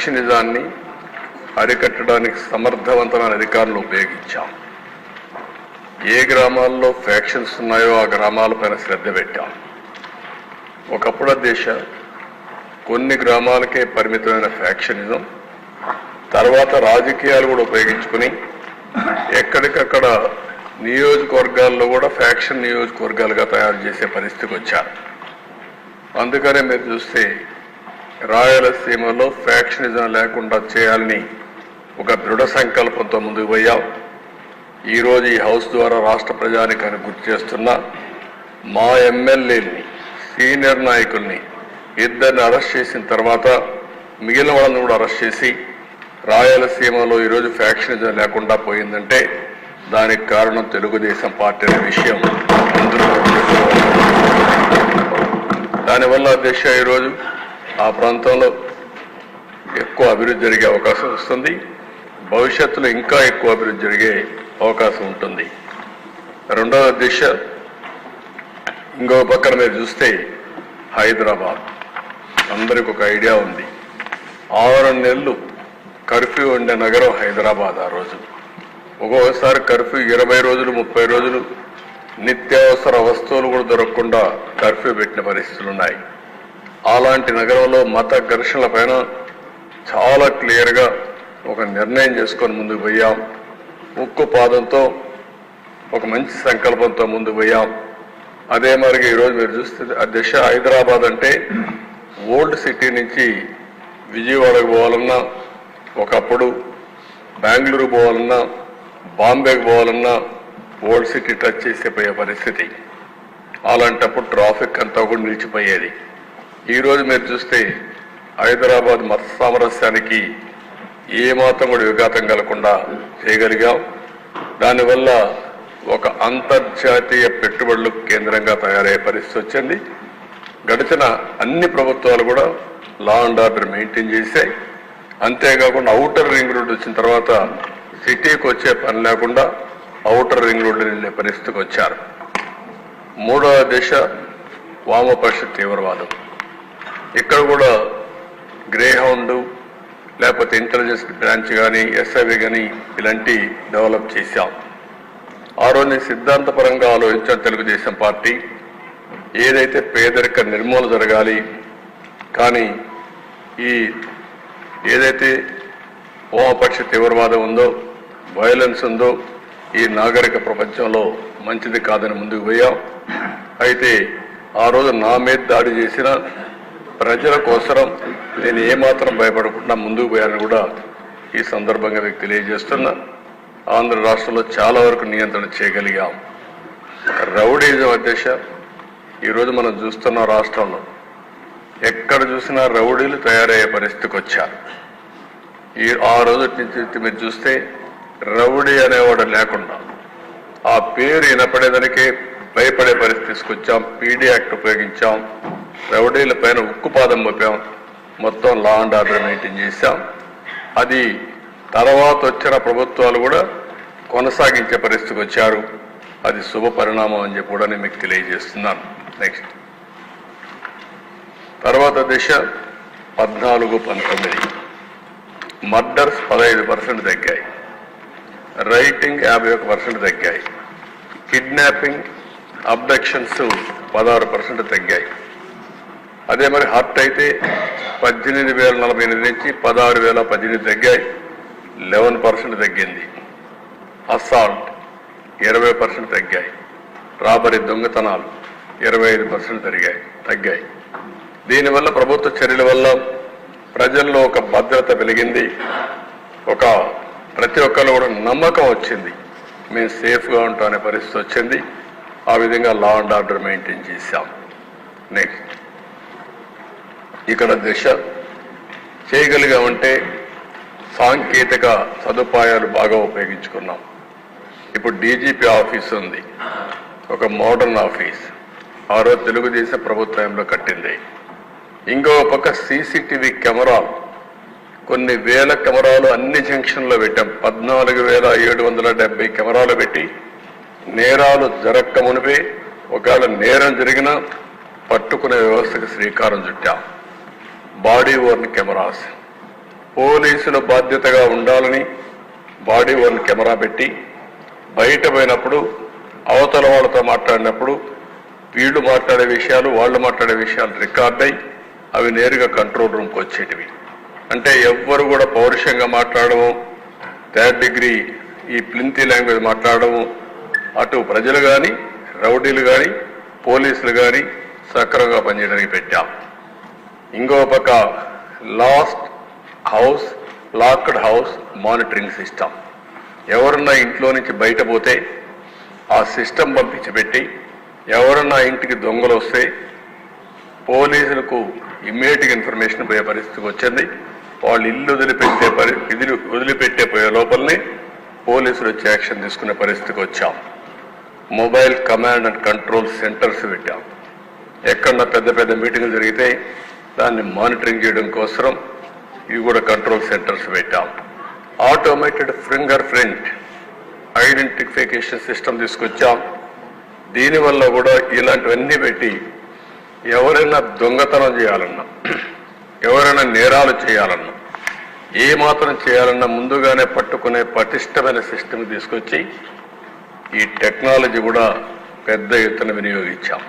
ఫ్యాక్షనిజాన్ని అరికట్టడానికి సమర్థవంతమైన అధికారులు ఉపయోగించాం. ఏ గ్రామాల్లో ఫ్యాక్షన్స్ ఉన్నాయో ఆ గ్రామాలపైన శ్రద్ధ పెట్టాం. ఒకప్పుడు దేశ కొన్ని గ్రామాలకే పరిమితమైన ఫ్యాక్షనిజం తర్వాత రాజకీయాలు కూడా ఉపయోగించుకుని ఎక్కడికక్కడ నియోజకవర్గాల్లో కూడా ఫ్యాక్షన్ నియోజకవర్గాలుగా తయారు చేసే పరిస్థితికి వచ్చారు. అందుకనే మీరు చూస్తే రాయలసీమలో ఫ్యాక్షనిజం లేకుండా చేయాలని ఒక దృఢ సంకల్పంతో ముందుకు పోయాం. ఈరోజు ఈ హౌస్ ద్వారా రాష్ట్ర ప్రజానికాన్ని గుర్తు చేస్తున్నా, మా ఎమ్మెల్యేని సీనియర్ నాయకుల్ని ఇద్దరిని అరెస్ట్ చేసిన తర్వాత మిగిలిన వాళ్ళని కూడా అరెస్ట్ చేసి రాయలసీమలో ఈరోజు ఫ్యాక్షనిజం లేకుండా పోయిందంటే దానికి కారణం తెలుగుదేశం పార్టీ అనే విషయం అందరూ. దానివల్ల దేశ ఈరోజు ఆ ప్రాంతంలో ఎక్కువ అభివృద్ధి జరిగే అవకాశం వస్తుంది. భవిష్యత్తులో ఇంకా ఎక్కువ అభివృద్ధి జరిగే అవకాశం ఉంటుంది. రెండవ దిశ ఇంకో పక్కన మీరు చూస్తే హైదరాబాద్ అందరికి ఒక ఐడియా ఉంది. 6 నెలలు కర్ఫ్యూ ఉండే నగరం హైదరాబాద్. ఆ రోజు ఒక్కొక్కసారి కర్ఫ్యూ 20 రోజులు 30 రోజులు నిత్యావసర వస్తువులు కూడా దొరకకుండా కర్ఫ్యూ పెట్టిన పరిస్థితులు ఉన్నాయి. అలాంటి నగరంలో మత ఘర్షణల పైన చాలా క్లియర్గా ఒక నిర్ణయం చేసుకొని ముందుకు పోయాం. ఉక్కు పాదంతో ఒక మంచి సంకల్పంతో ముందుకు పోయాం. అదే మరిగా ఈరోజు మీరు చూస్తే ఆ దిశ హైదరాబాద్ అంటే ఓల్డ్ సిటీ నుంచి విజయవాడకు పోవాలన్నా, ఒకప్పుడు బెంగళూరు పోవాలన్నా, బాంబేకి పోవాలన్నా ఓల్డ్ సిటీ టచ్ చేసే పోయే పరిస్థితి. అలాంటప్పుడు ట్రాఫిక్ అంతా కూడా నిలిచిపోయేది. ఈరోజు మీరు చూస్తే హైదరాబాద్ మత సామరస్యానికి ఏమాత్రం కూడా విఘాతం కలగకుండా చేయగలిగాం. దానివల్ల ఒక అంతర్జాతీయ పెట్టుబడులకు కేంద్రంగా తయారయ్యే పరిస్థితి వచ్చింది. గడిచిన అన్ని ప్రభుత్వాలు కూడా లా అండ్ ఆర్డర్ మెయింటైన్ చేశాయి. అంతేకాకుండా ఔటర్ రింగ్ రోడ్ వచ్చిన తర్వాత సిటీకి వచ్చే పని లేకుండా ఔటర్ రింగ్ రోడ్డు వెళ్ళే పరిస్థితికి వచ్చారు. మూడవ దిశ వామపక్ష తీవ్రవాదం. ఇక్కడ కూడా గ్రే హౌండ్ లేకపోతే ఇంటెలిజెన్స్ బ్రాంచ్ కానీ ఎస్ఐవి కానీ ఇలాంటి డెవలప్ చేశాం. ఆ రోజు సిద్ధాంతపరంగా ఆలోచించిన తెలుగుదేశం పార్టీ ఏదైతే పేదరిక నిర్మూలన జరగాలి, కానీ ఈ ఏదైతే వామపక్ష తీవ్రవాదం ఉందో, వైలెన్స్ ఉందో ఈ నాగరిక ప్రపంచంలో మంచిది కాదని ముందుకు పోయాం. అయితే ఆ రోజు నా మీద దాడి చేసిన ప్రజల కోసరం నేను ఏమాత్రం భయపడకుండా ముందుకు పోయానని కూడా ఈ సందర్భంగా మీకు తెలియజేస్తున్నా. ఆంధ్ర రాష్ట్రంలో చాలా వరకు నియంత్రణ చేయగలిగాం. రౌడీజం అధ్యక్ష ఈరోజు మనం చూస్తున్న రాష్ట్రంలో ఎక్కడ చూసినా రౌడీలు తయారయ్యే పరిస్థితికి వచ్చారు. ఆ రోజు నుంచి మీరు చూస్తే రౌడీ అనేవాడు లేకుండా ఆ పేరు వినపడేదానికే భయపడే పరిస్థితి తీసుకొచ్చాం. PD act ఉపయోగించాం. రౌడీల పైన ఉక్కుపాదం మోపాం. మొత్తం లా అండ్ ఆర్డర్ మెయింటైన్ చేశాం. అది తర్వాత వచ్చిన ప్రభుత్వాలు కూడా కొనసాగించే పరిస్థితికి వచ్చారు. అది శుభ పరిణామం అని చెప్పి కూడా నేను మీకు తెలియజేస్తున్నాను. నెక్స్ట్ తర్వాత దిశ 14-19 మర్డర్స్ 15% తగ్గాయి. రైటింగ్ 51% తగ్గాయి. కిడ్నాపింగ్ అబ్డక్షన్స్ 16% తగ్గాయి. అదే మరి హర్ట్ అయితే 18,048 నుంచి 16,018 తగ్గాయి. 11% తగ్గింది. అసాల్ట్ 20% తగ్గాయి. రాబరీ దొంగతనాలు 25% తగ్గాయి. దీనివల్ల ప్రభుత్వ చర్యల వల్ల ప్రజల్లో ఒక భద్రత పెరిగింది. ప్రతి ఒక్కరు కూడా నమ్మకం వచ్చింది. మేము సేఫ్గా ఉంటామనే పరిస్థితి వచ్చింది. ఆ విధంగా లా అండ్ ఆర్డర్ మెయింటైన్ చేశాం. నెక్స్ట్ ఇక్కడ దిశ చేయగలిగామంటే సాంకేతిక సదుపాయాలు బాగా ఉపయోగించుకున్నాం. ఇప్పుడు డీజీపీ ఆఫీస్ ఉంది, ఒక మోడర్న్ ఆఫీస్. ఆ రోజు తెలుగుదేశం ప్రభుత్వంలో కట్టింది. ఇంకో పక్క సీసీటీవీ కెమెరాలు కొన్ని వేల కెమెరాలు అన్ని జంక్షన్లో పెట్టాం. 14,770 కెమెరాలు పెట్టి నేరాలు జరక్క మునిపే ఒకవేళ నేరం జరిగినా పట్టుకునే వ్యవస్థకు శ్రీకారం చుట్టాం. బాడీ ఓర్న్ కెమెరాస్ పోలీసుల బాధ్యతగా ఉండాలని బాడీ వన్ కెమెరా పెట్టి బయట పోయినప్పుడు అవతల వాళ్ళతో మాట్లాడినప్పుడు వీళ్ళు మాట్లాడే విషయాలు వాళ్ళు మాట్లాడే విషయాలు రికార్డ్ అయ్యి అవి నేరుగా కంట్రోల్ రూమ్కి వచ్చేటివి. అంటే ఎవ్వరు కూడా పౌరుషంగా మాట్లాడము, థర్డ్ డిగ్రీ ఈ ప్లింతీ లాంగ్వేజ్ మాట్లాడము అటు ప్రజలు కానీ రౌడీలు కానీ పోలీసులు కానీ సక్రమంగా పనిచేయడానికి పెట్టాం. ఇంకో పక్క లాక్డ్ హౌస్ మానిటరింగ్ సిస్టమ్. ఎవరన్నా ఇంట్లో నుంచి బయట పోతే ఆ సిస్టమ్ పంపించి పెట్టి ఎవరన్నా ఇంటికి దొంగలు వస్తే పోలీసులకు ఇమ్మీడియట్గా ఇన్ఫర్మేషన్ పోయే పరిస్థితికి వచ్చింది. వాళ్ళు ఇల్లు వదిలిపెట్టే పోయే లోపలనే పోలీసులు వచ్చి యాక్షన్ తీసుకునే పరిస్థితికి వచ్చాం. Mobile command and control centres పెట్టాం. ఎక్కడన్నా పెద్ద పెద్ద మీటింగ్లు జరిగితే దాన్ని మానిటరింగ్ చేయడం కోసం ఇవి కూడా కంట్రోల్ సెంటర్స్ పెట్టాం. Automated finger print identification system తీసుకొచ్చాం. దీనివల్ల కూడా ఇలాంటివన్నీ పెట్టి ఎవరైనా దొంగతనం చేయాలన్నా ఎవరైనా నేరాలు చేయాలన్నా ఏ మాత్రం చేయాలన్నా ముందుగానే పట్టుకునే పటిష్టమైన సిస్టమ్ తీసుకొచ్చి ఈ టెక్నాలజీ కూడా పెద్ద ఎత్తున వినియోగించాం.